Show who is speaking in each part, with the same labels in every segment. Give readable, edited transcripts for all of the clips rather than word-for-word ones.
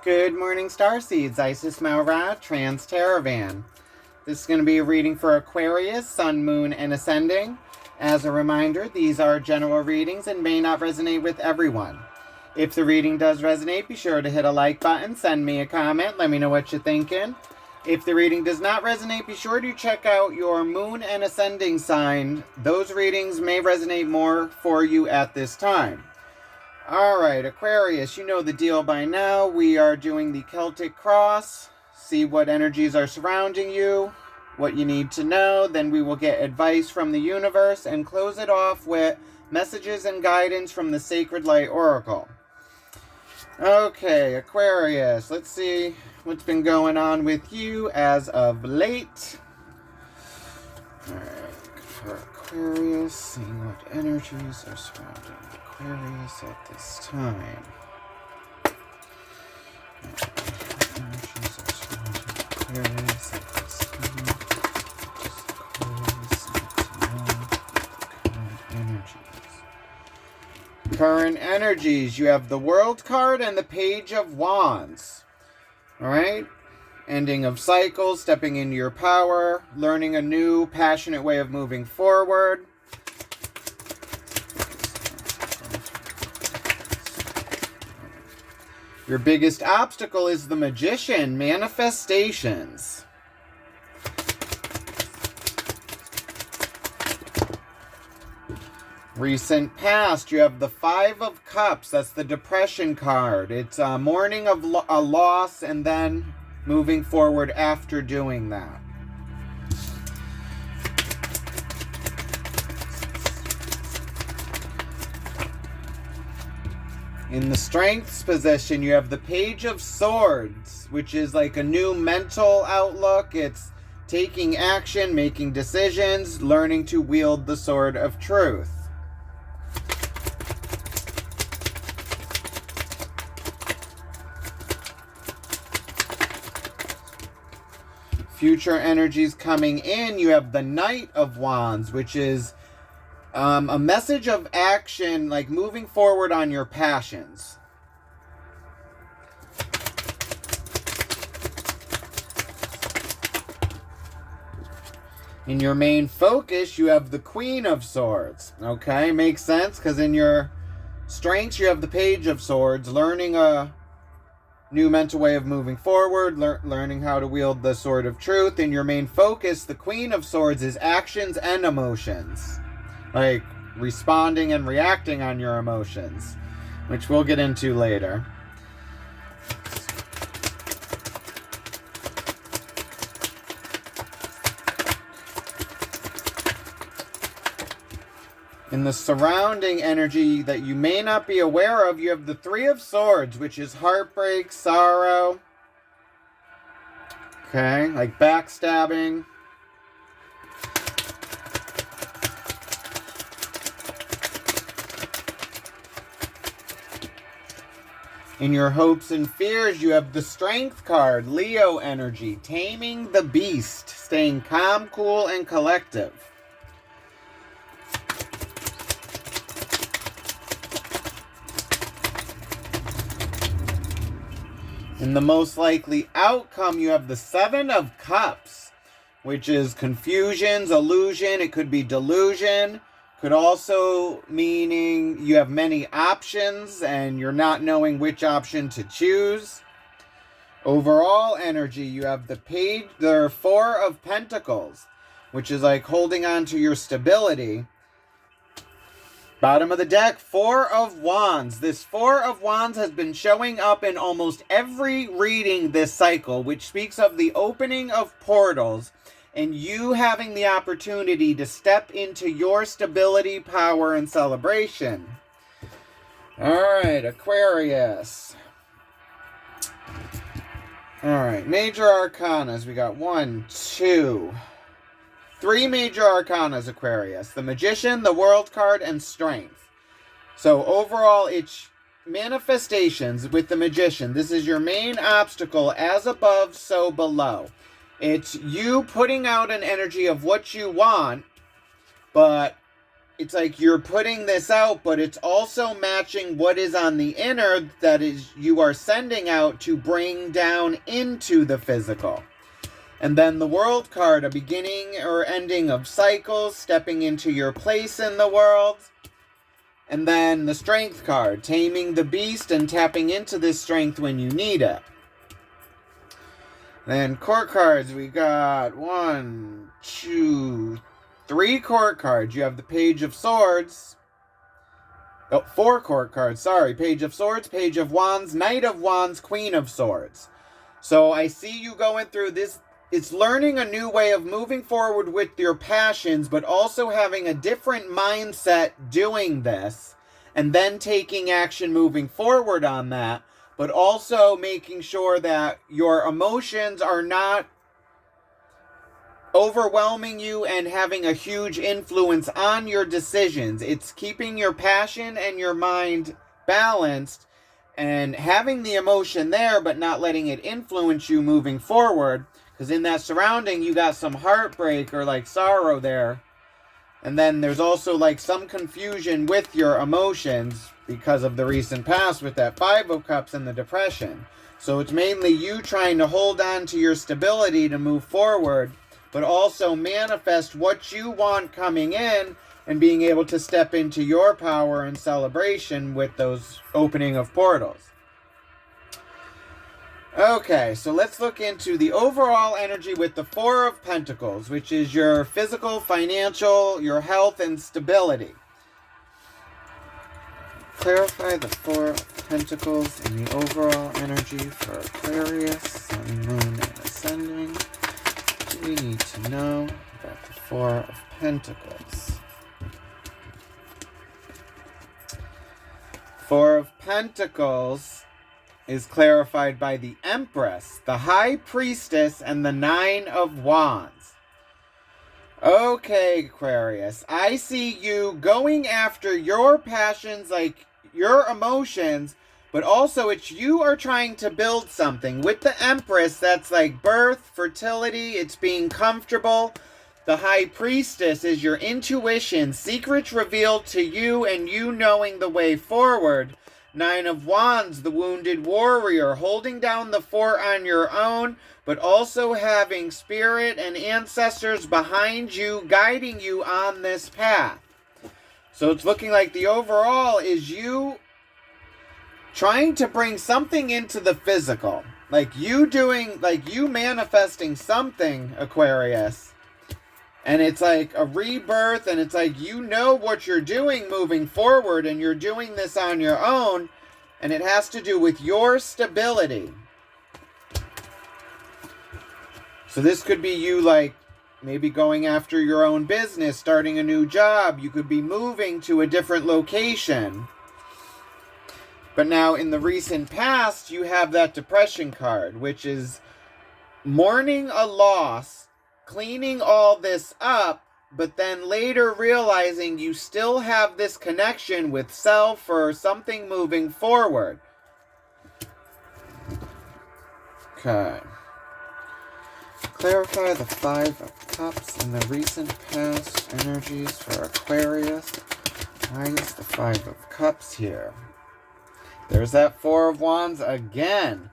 Speaker 1: Good morning, Starseeds. Isis Maura, Trans Teravan. This is going to be a reading for Aquarius, Sun, Moon, and Ascending. As a reminder, these are general readings and may not resonate with everyone. If the reading does resonate, be sure to hit a like button, send me a comment, let me know what you're thinking. If the reading does not resonate, be sure to check out your Moon and Ascending sign. Those readings may resonate more for you at this time. Alright, Aquarius, you know the deal by now. We are doing the Celtic Cross. See what energies are surrounding you, what you need to know. Then we will get advice from the universe and close it off with messages and guidance from the Sacred Light Oracle. Okay, Aquarius, let's see what's been going on with you as of late. Alright, for Aquarius, seeing what energies are surrounding Aquarius at this time. Energies are surrounding Aquarius at this time. Just Aquarius need to know current energies. Current energies. You have the World card and the Page of Wands. Alright? Ending of cycles, stepping into your power, learning a new, passionate way of moving forward. Your biggest obstacle is the Magician, manifestations. Recent past, you have the Five of Cups. That's the Depression card. It's a mourning of a loss and then moving forward after doing that. In the Strengths position, you have the Page of Swords, which is like a new mental outlook. It's taking action, making decisions, learning to wield the Sword of Truth. Future energies coming in, you have the Knight of Wands, which is a message of action, like moving forward on your passions. In your main focus, you have the Queen of Swords. Okay, makes sense, because in your strengths, you have the Page of Swords, learning a new mental way of moving forward, learning how to wield the Sword of Truth. In your main focus, the Queen of Swords is actions and emotions. Like responding and reacting on your emotions, which we'll get into later. In the surrounding energy that you may not be aware of, you have the Three of Swords, which is heartbreak, sorrow. Okay, like backstabbing. In your hopes and fears, you have the Strength card, Leo energy, taming the beast, staying calm, cool, and collective. In the most likely outcome, you have the Seven of Cups, which is confusions, illusion. It could be delusion. Could also meaning you have many options and you're not knowing which option to choose. Overall energy, you have the Four of Pentacles, which is like holding on to your stability. Bottom of the deck, Four of Wands. This Four of Wands has been showing up in almost every reading this cycle, which speaks of the opening of portals and you having the opportunity to step into your stability, power, and celebration. Alright, Aquarius. Alright, major arcanas. We got 1, 2, 3 major arcanas, Aquarius. The Magician, the World card, and Strength. So overall, it's manifestations with the Magician. This is your main obstacle, as above, so below. It's you putting out an energy of what you want, but it's like you're putting this out, but it's also matching what is on the inner that is you are sending out to bring down into the physical. And then the World card, a beginning or ending of cycles, stepping into your place in the world. And then the Strength card, taming the beast and tapping into this strength when you need it. Then court cards, we got 1, 2, 3 court cards. You have the Page of Swords. Oh, 4 court cards, sorry. Page of Swords, Page of Wands, Knight of Wands, Queen of Swords. So I see you going through this. It's learning a new way of moving forward with your passions, but also having a different mindset doing this, and then taking action moving forward on that, but also making sure that your emotions are not overwhelming you and having a huge influence on your decisions. It's keeping your passion and your mind balanced and having the emotion there, but not letting it influence you moving forward. Because in that surrounding, you got some heartbreak or like sorrow there. And then there's also like some confusion with your emotions because of the recent past with that 5 of Cups and the depression. So it's mainly you trying to hold on to your stability to move forward, but also manifest what you want coming in and being able to step into your power and celebration with those opening of portals. Okay, so let's look into the overall energy with the 4 of Pentacles, which is your physical, financial, your health, and stability. Clarify the 4 of Pentacles and the overall energy for Aquarius, Sun, Moon, and Ascending. What do we need to know about the 4 of Pentacles? 4 of Pentacles is clarified by the Empress, the High Priestess, and the 9 of Wands. Okay, Aquarius, I see you going after your passions, like your emotions, but also it's you are trying to build something. With the Empress, that's like birth, fertility, it's being comfortable. The High Priestess is your intuition, secrets revealed to you and you knowing the way forward. 9 of Wands, the wounded warrior, holding down the fort on your own, but also having spirit and ancestors behind you, guiding you on this path. So it's looking like the overall is you trying to bring something into the physical. Like you manifesting something, Aquarius. And it's like a rebirth, and it's like you know what you're doing moving forward, and you're doing this on your own, and it has to do with your stability. So this could be you like maybe going after your own business, starting a new job. You could be moving to a different location. But now in the recent past, you have that depression card, which is mourning a loss, cleaning all this up, but then later realizing you still have this connection with self or something moving forward. Okay. Clarify the 5 of Cups and the recent past energies for Aquarius. Why is the 5 of Cups here? There's that 4 of Wands again.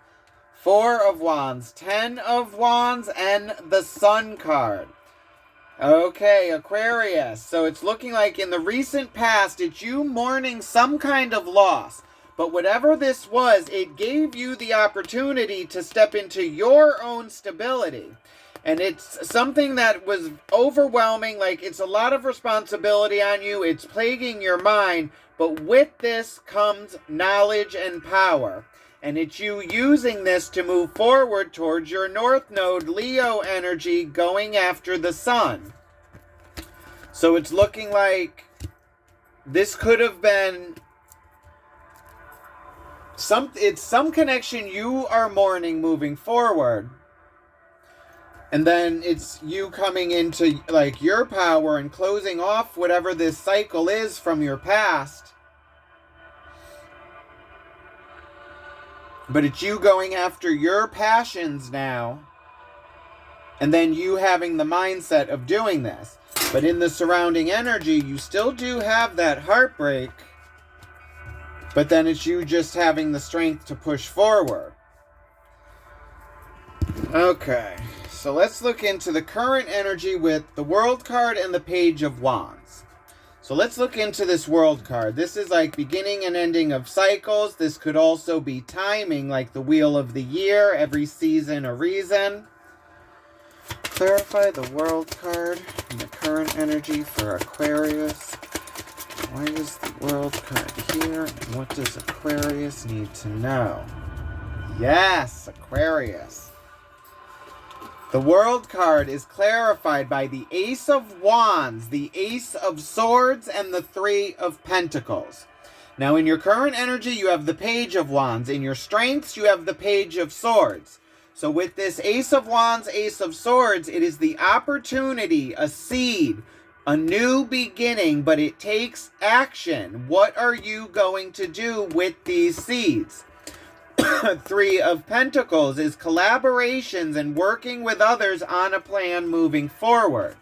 Speaker 1: 4 of Wands, 10 of Wands, and the Sun card. Okay, Aquarius. So it's looking like in the recent past, it's you mourning some kind of loss. But whatever this was, it gave you the opportunity to step into your own stability. And it's something that was overwhelming, like it's a lot of responsibility on you. It's plaguing your mind. But with this comes knowledge and power. And it's you using this to move forward towards your North Node, Leo energy, going after the Sun. So it's looking like this could have been some connection you are mourning moving forward. And then it's you coming into like your power and closing off whatever this cycle is from your past. But it's you going after your passions now. And then you having the mindset of doing this. But in the surrounding energy, you still do have that heartbreak, but then it's you just having the strength to push forward. Okay, so let's look into the current energy with the World card and the Page of Wands. So let's look into this World card. This is like beginning and ending of cycles. This could also be timing, like the Wheel of the Year, every season a reason. Clarify the World card and the current energy for Aquarius. Why is the World card here? And what does Aquarius need to know? Yes, Aquarius. The World card is clarified by the Ace of Wands, the Ace of Swords, and the Three of Pentacles. Now, in your current energy, you have the Page of Wands. In your strengths, you have the Page of Swords. So with this Ace of Wands, Ace of Swords, it is the opportunity, a seed, a new beginning, but it takes action. What are you going to do with these seeds? Three of Pentacles is collaborations and working with others on a plan moving forward.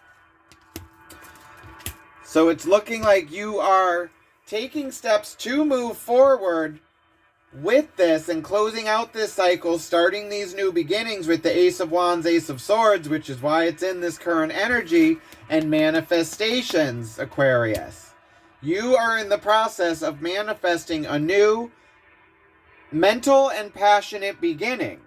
Speaker 1: So it's looking like you are taking steps to move forward with this and closing out this cycle, starting these new beginnings with the Ace of Wands, Ace of Swords, which is why it's in this current energy, and manifestations, Aquarius. You are in the process of manifesting a new mental and passionate beginning.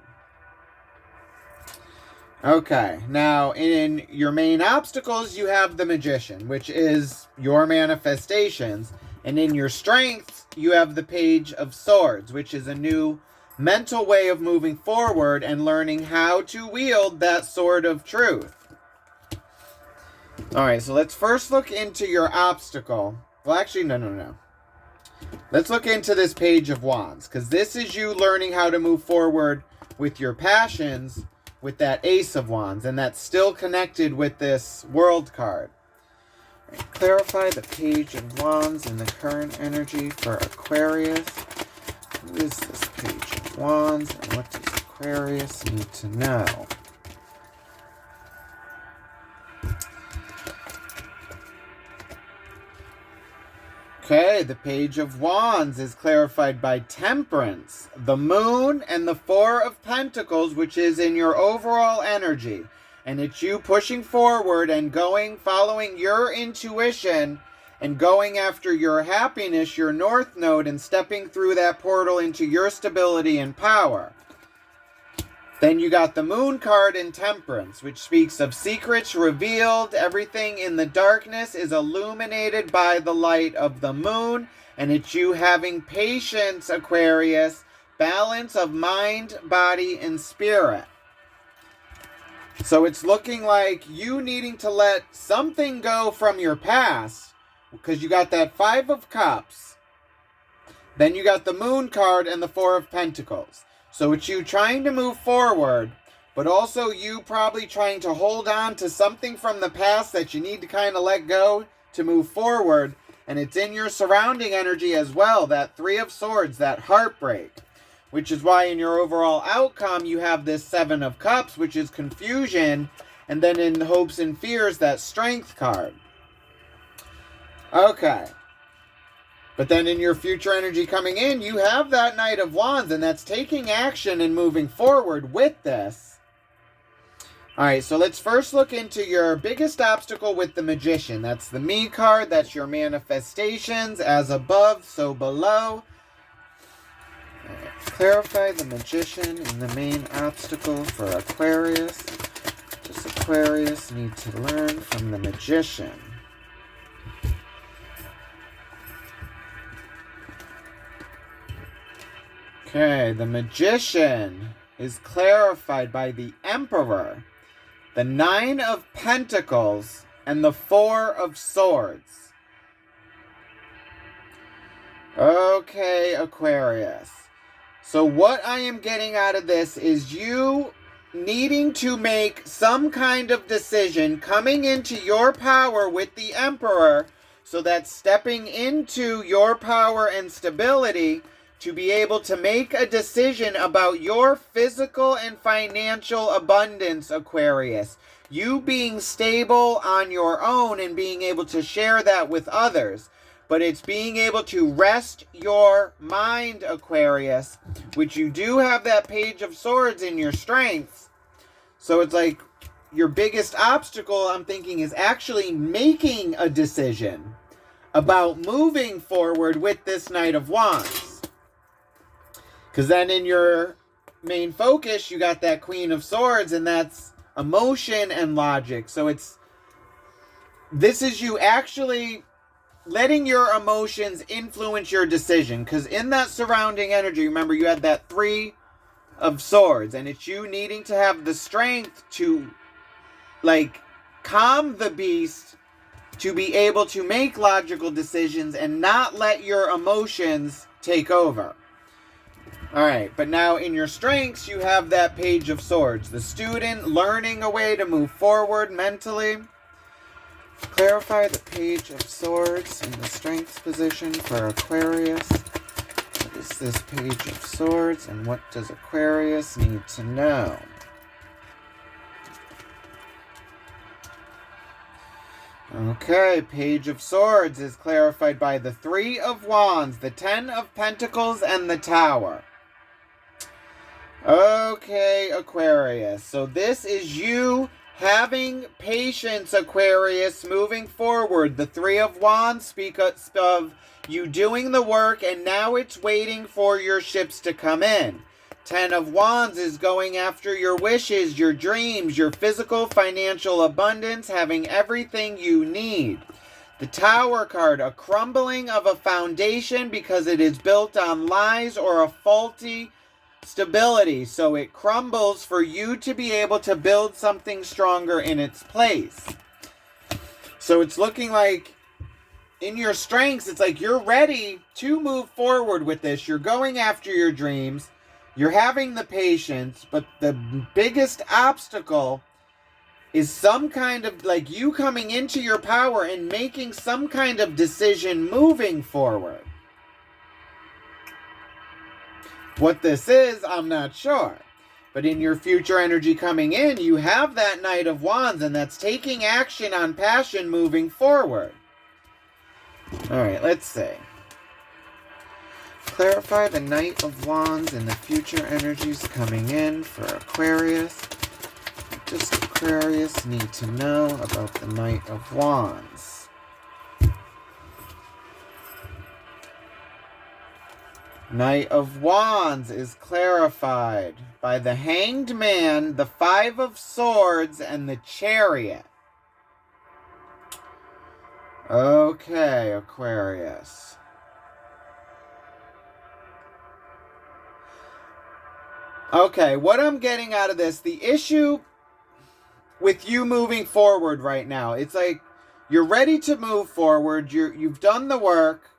Speaker 1: Okay, now in your main obstacles, you have the Magician, which is your manifestations. And in your strengths, you have the Page of Swords, which is a new mental way of moving forward and learning how to wield that sword of truth. All right, so let's first look into your obstacle. Well, actually, no. Let's look into this Page of Wands, because this is you learning how to move forward with your passions with that Ace of Wands, and that's still connected with this World card. Right, clarify the Page of Wands and the current energy for Aquarius. Who is this Page of Wands, and what does Aquarius need to know? Okay, the Page of Wands is clarified by Temperance, the Moon, and the Four of Pentacles, which is in your overall energy. And it's you pushing forward and following your intuition and going after your happiness, your North Node, and stepping through that portal into your stability and power. Then you got the Moon card in Temperance, which speaks of secrets revealed. Everything in the darkness is illuminated by the light of the moon. And it's you having patience, Aquarius, balance of mind, body, and spirit. So it's looking like you needing to let something go from your past, because you got that Five of Cups. Then you got the Moon card and the Four of Pentacles. So it's you trying to move forward, but also you probably trying to hold on to something from the past that you need to kind of let go to move forward. And it's in your surrounding energy as well, that Three of Swords, that heartbreak. Which is why in your overall outcome you have this Seven of Cups, which is confusion. And then in Hopes and Fears, that Strength card. Okay. But then in your future energy coming in, you have that Knight of Wands, and that's taking action and moving forward with this. All right, so let's first look into your biggest obstacle with the Magician. That's the Me card. That's your manifestations. As above, so below. Right, clarify the Magician and the main obstacle for Aquarius. What does Aquarius need to learn from the Magician? Okay, the Magician is clarified by the Emperor, the Nine of Pentacles, and the Four of Swords. Okay, Aquarius. So what I am getting out of this is you needing to make some kind of decision coming into your power with the Emperor, so that stepping into your power and stability to be able to make a decision about your physical and financial abundance, Aquarius. You being stable on your own and being able to share that with others. But it's being able to rest your mind, Aquarius, which you do have that Page of Swords in your strengths. So it's like your biggest obstacle, I'm thinking, is actually making a decision about moving forward with this Knight of Wands. Because then in your main focus, you got that Queen of Swords, and that's emotion and logic. So this is you actually letting your emotions influence your decision. Because in that surrounding energy, remember, you had that Three of Swords, and it's you needing to have the strength to, like, calm the beast, to be able to make logical decisions and not let your emotions take over. Alright, but now in your strengths, you have that Page of Swords. The student learning a way to move forward mentally. Clarify the Page of Swords in the strengths position for Aquarius. What is this Page of Swords, and what does Aquarius need to know? Okay, Page of Swords is clarified by the Three of Wands, the Ten of Pentacles, and the Tower. Okay, Aquarius. So this is you having patience, Aquarius, moving forward. The Three of Wands speak of you doing the work, and now it's waiting for your ships to come in. Ten of Wands is going after your wishes, your dreams, your physical, financial abundance, having everything you need. The Tower card, a crumbling of a foundation because it is built on lies or a faulty stability. So it crumbles for you to be able to build something stronger in its place. So it's looking like in your strengths, it's like you're ready to move forward with this. You're going after your dreams. You're having the patience, but the biggest obstacle is some kind of, like, you coming into your power and making some kind of decision moving forward. What this is, I'm not sure. But in your future energy coming in, you have that Knight of Wands, and that's taking action on passion moving forward. Alright, let's see. Clarify the Knight of Wands and the future energies coming in for Aquarius. What does Aquarius need to know about the Knight of Wands? Knight of Wands is clarified by the Hanged Man, the Five of Swords, and the Chariot. Okay, Aquarius. Okay, what I'm getting out of this, the issue with you moving forward right now, it's like you're ready to move forward, you've done the work,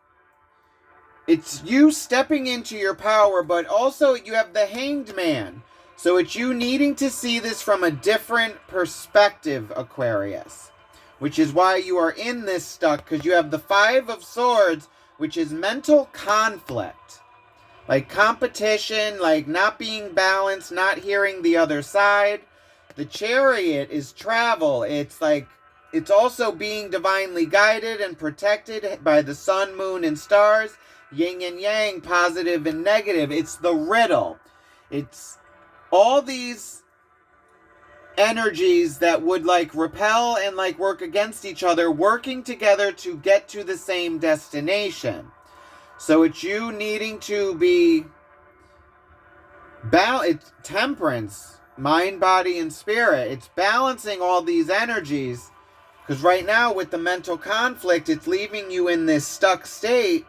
Speaker 1: it's you stepping into your power, but also you have the Hanged Man. So it's you needing to see this from a different perspective, Aquarius, which is why you are in this stuck, because you have the Five of Swords, which is mental conflict. Like competition, like not being balanced, not hearing the other side. The Chariot is travel. It's like, it's also being divinely guided and protected by the sun, moon, and stars. Yin and yang, positive and negative. It's the riddle. It's all these energies that would like repel and like work against each other, working together to get to the same destination. So it's you needing to be it's temperance, mind, body, and spirit. It's balancing all these energies, because right now with the mental conflict, it's leaving you in this stuck state,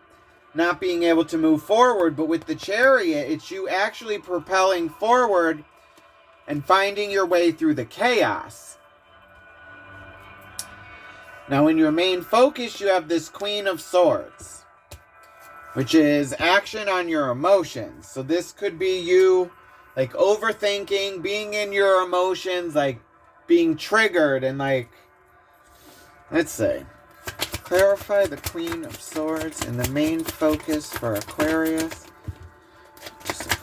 Speaker 1: not being able to move forward. But with the Chariot, it's you actually propelling forward and finding your way through the chaos. Now in your main focus, you have this Queen of Swords, which is action on your emotions. So this could be you, like, overthinking, being in your emotions, like, being triggered, and, like, let's see. Clarify the Queen of Swords and the main focus for Aquarius.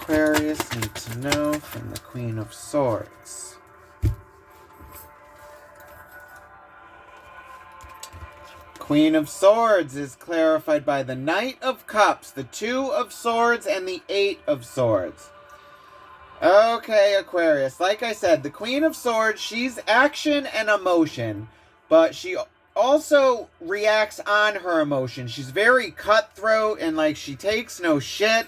Speaker 1: Aquarius need to know from the Queen of Swords? Queen of Swords is clarified by the Knight of Cups, the Two of Swords, and the Eight of Swords. Okay, Aquarius. Like I said, the Queen of Swords, she's action and emotion, but she also reacts on her emotion. She's very cutthroat and like she takes no shit.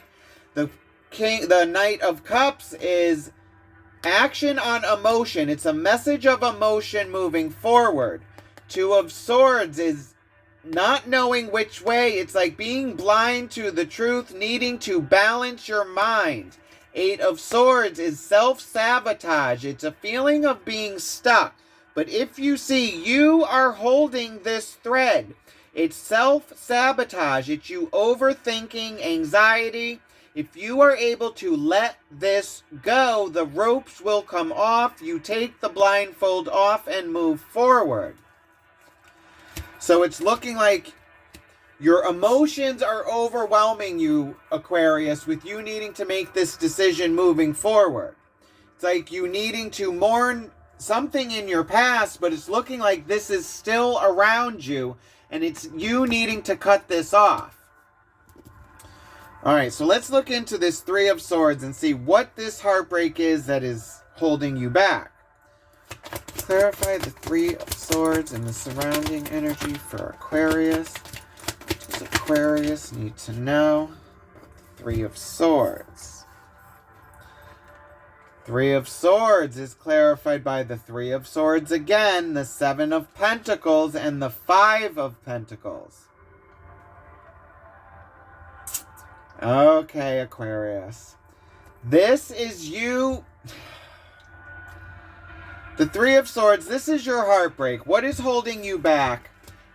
Speaker 1: The Knight of Cups is action on emotion. It's a message of emotion moving forward. Two of Swords is not knowing which way. It's like being blind to the truth, needing to balance your mind. Eight of Swords is self-sabotage. It's a feeling of being stuck. But if you see you are holding this thread, it's self-sabotage. It's you overthinking, anxiety. If you are able to let this go, the ropes will come off. You take the blindfold off and move forward. So it's looking like your emotions are overwhelming you, Aquarius, with you needing to make this decision moving forward. It's like you needing to mourn something in your past, but it's looking like this is still around you, and it's you needing to cut this off. Alright, so let's look into this Three of Swords and see what this heartbreak is that is holding you back. Clarify the Three of Swords and the surrounding energy for Aquarius. What does Aquarius need to know? Three of Swords. Three of Swords is clarified by the Three of Swords again, the Seven of Pentacles, and the Five of Pentacles. Okay, Aquarius. This is you. The Three of Swords, this is your heartbreak. What is holding you back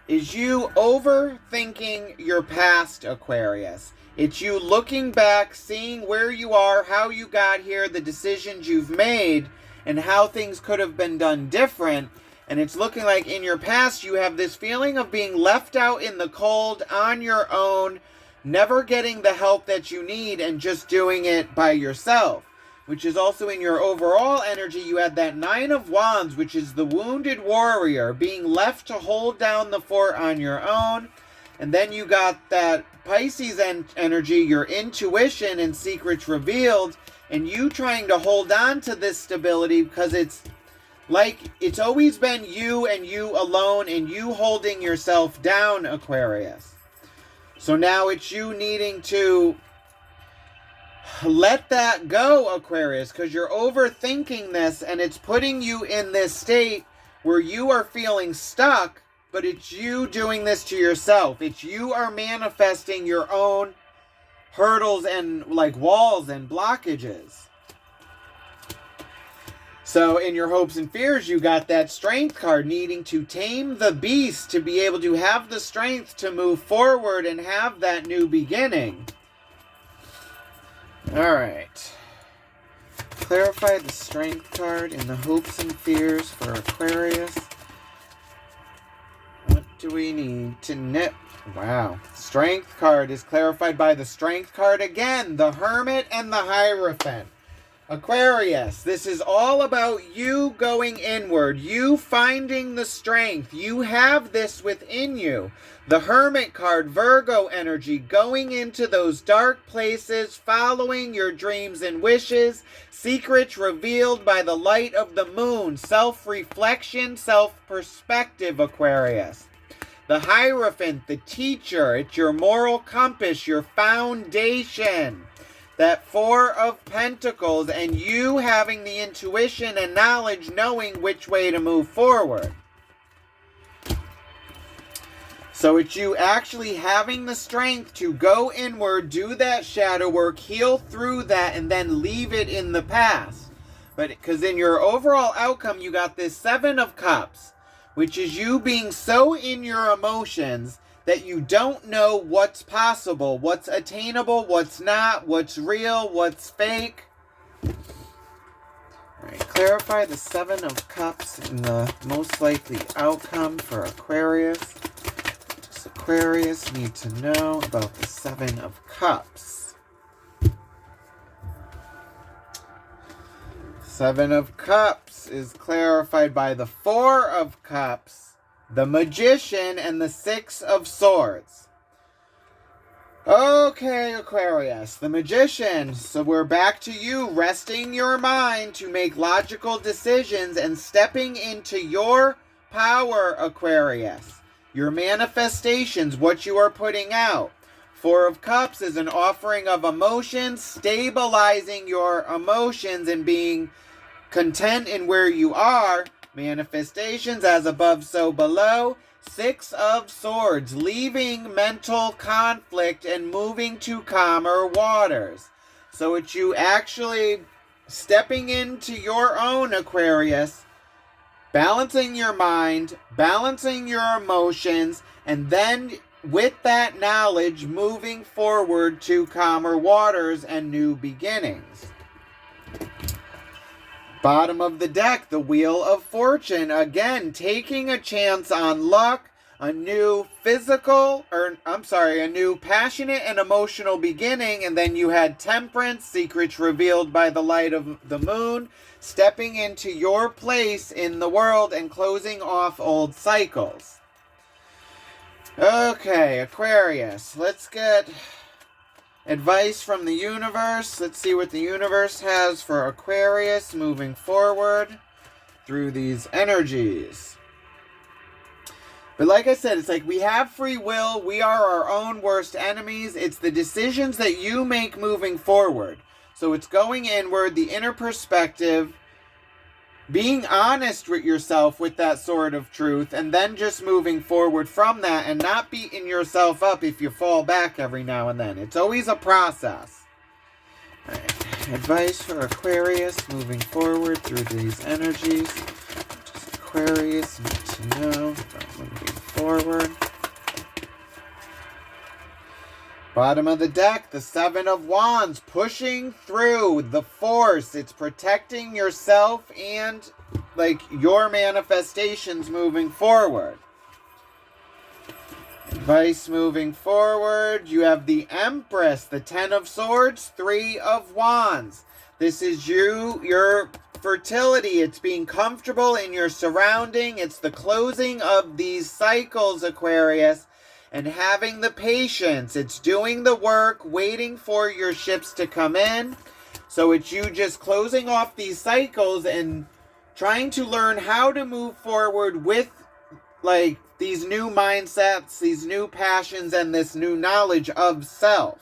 Speaker 1: is you overthinking your past, Aquarius. It's you looking back, seeing where you are, how you got here, the decisions you've made, and how things could have been done different. And it's looking like in your past you have this feeling of being left out in the cold on your own, never getting the help that you need and just doing it by yourself. Which is also in your overall energy, you had that Nine of Wands, which is the wounded warrior, being left to hold down the fort on your own. And then you got that Pisces energy, your intuition and secrets revealed, and you trying to hold on to this stability because it's like it's always been you and you alone and you holding yourself down, Aquarius. So now it's you needing to let that go, Aquarius, because you're overthinking this and it's putting you in this state where you are feeling stuck, but it's you doing this to yourself. It's you are manifesting your own hurdles and like walls and blockages. So in your hopes and fears, you got that Strength card, needing to tame the beast to be able to have the strength to move forward and have that new beginning. Alright. Clarify the Strength card in the hopes and fears for Aquarius. What do we need to know? Wow. Strength card is clarified by the Strength card again, the Hermit and the Hierophant. Aquarius, this is all about you going inward, you finding the strength. You have this within you. The Hermit card, Virgo energy, going into those dark places, following your dreams and wishes, secrets revealed by the light of the moon, self-reflection, self-perspective, Aquarius. The Hierophant, the teacher, it's your moral compass, your foundation. That Four of Pentacles, and you having the intuition and knowledge, knowing which way to move forward. So it's you actually having the strength to go inward, do that shadow work, heal through that, and then leave it in the past. But because in your overall outcome, you got this Seven of Cups, which is you being so in your emotions that you don't know what's possible, what's attainable, what's not, what's real, what's fake. Alright, clarify the Seven of Cups and the most likely outcome for Aquarius. What does Aquarius need to know about the Seven of Cups? Seven of Cups is clarified by the Four of Cups, the Magician, and the Six of Swords. Okay, Aquarius, the Magician. So we're back to you, resting your mind to make logical decisions and stepping into your power, Aquarius. Your manifestations, what you are putting out. Four of Cups is an offering of emotions, stabilizing your emotions and being content in where you are. Manifestations, as above, so below. Six of Swords, leaving mental conflict and moving to calmer waters. So it's you actually stepping into your own, Aquarius, balancing your mind, balancing your emotions, and then with that knowledge, moving forward to calmer waters and new beginnings. Bottom of the deck, the Wheel of Fortune. Again, taking a chance on luck, a new a new passionate and emotional beginning. And then you had Temperance, secrets revealed by the light of the moon, stepping into your place in the world and closing off old cycles. Okay, Aquarius, let's get advice from the universe. Let's see what the universe has for Aquarius moving forward through these energies. But like I said, it's like we have free will. We are our own worst enemies. It's the decisions that you make moving forward. So it's going inward, the inner perspective, being honest with yourself with that sort of truth, and then just moving forward from that and not beating yourself up if you fall back every now and then. It's always a process. All right. Advice for Aquarius moving forward through these energies. What does Aquarius need to know about moving forward? Bottom of the deck, the Seven of Wands, pushing through the force. It's protecting yourself and like your manifestations moving forward. Advice moving forward, you have the Empress, the Ten of Swords, Three of Wands. This is your fertility. It's being comfortable in your surrounding. It's the closing of these cycles, Aquarius. And having the patience. It's doing the work, waiting for your ships to come in. So it's you just closing off these cycles and trying to learn how to move forward with like these new mindsets, these new passions, and this new knowledge of self.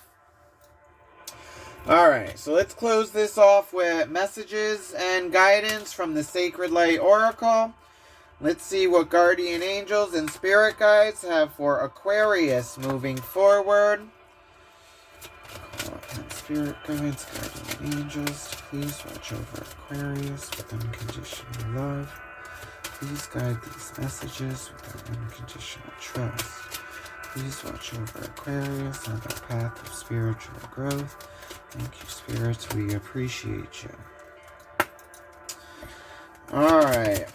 Speaker 1: Alright, so let's close this off with messages and guidance from the Sacred Light Oracle. Let's see what guardian angels and spirit guides have for Aquarius moving forward. Spirit guides, guardian angels, please watch over Aquarius with unconditional love. Please guide these messages with their unconditional trust. Please watch over Aquarius on their path of spiritual growth. Thank you, spirits. We appreciate you. Alright,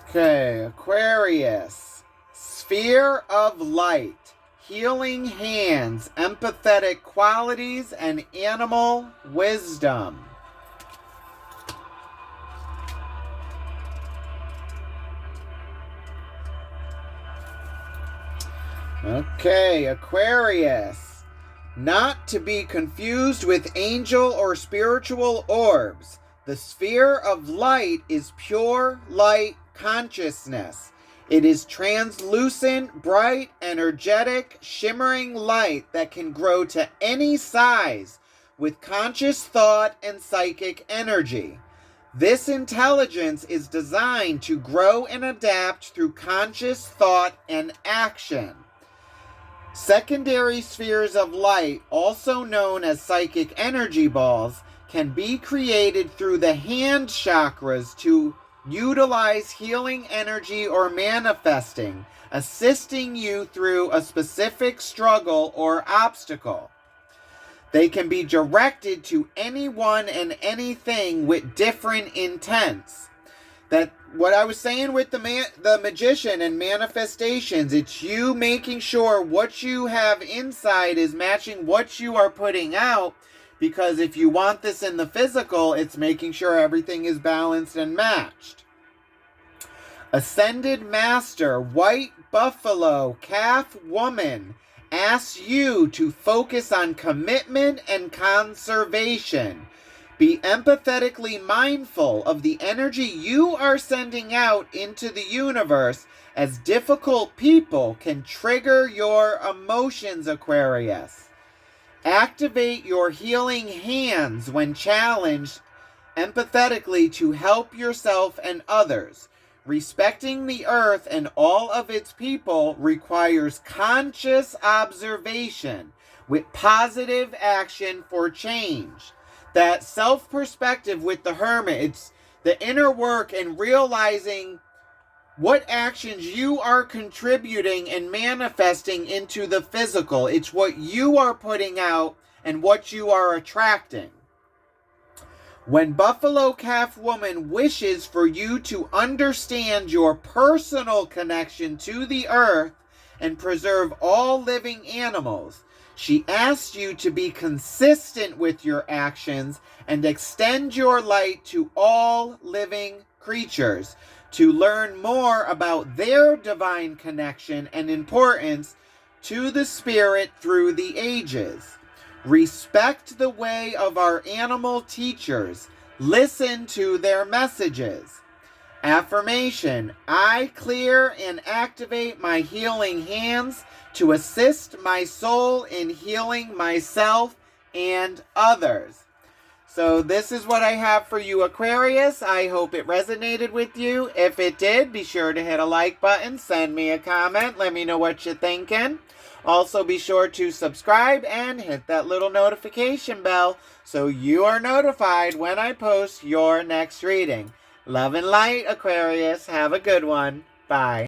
Speaker 1: okay, Aquarius, sphere of light, healing hands, empathetic qualities, and animal wisdom. Okay, Aquarius, not to be confused with angel or spiritual orbs. The sphere of light is pure light consciousness. It is translucent, bright, energetic, shimmering light that can grow to any size with conscious thought and psychic energy. This intelligence is designed to grow and adapt through conscious thought and action. Secondary spheres of light, also known as psychic energy balls, can be created through the hand chakras to utilize healing energy or manifesting, assisting you through a specific struggle or obstacle. They can be directed to anyone and anything with different intents. That what I was saying with the magician and manifestations, it's you making sure what you have inside is matching what you are putting out. Because if you want this in the physical, it's making sure everything is balanced and matched. Ascended Master, White Buffalo, Calf Woman, asks you to focus on commitment and conservation. Be empathetically mindful of the energy you are sending out into the universe, as difficult people can trigger your emotions, Aquarius. Activate your healing hands when challenged empathetically to help yourself and others. Respecting the earth and all of its people requires conscious observation with positive action for change. That self-perspective with the Hermit, it's the inner work and realizing what actions you are contributing and manifesting into the physical. It's what you are putting out and what you are attracting. When Buffalo Calf Woman wishes for you to understand your personal connection to the earth and preserve all living animals, she asks you to be consistent with your actions and extend your light to all living creatures to learn more about their divine connection and importance to the spirit through the ages. Respect the way of our animal teachers. Listen to their messages. Affirmation: I clear and activate my healing hands to assist my soul in healing myself and others. So this is what I have for you, Aquarius. I hope it resonated with you. If it did, be sure to hit a like button, send me a comment, let me know what you're thinking. Also, be sure to subscribe and hit that little notification bell so you are notified when I post your next reading. Love and light, Aquarius. Have a good one. Bye.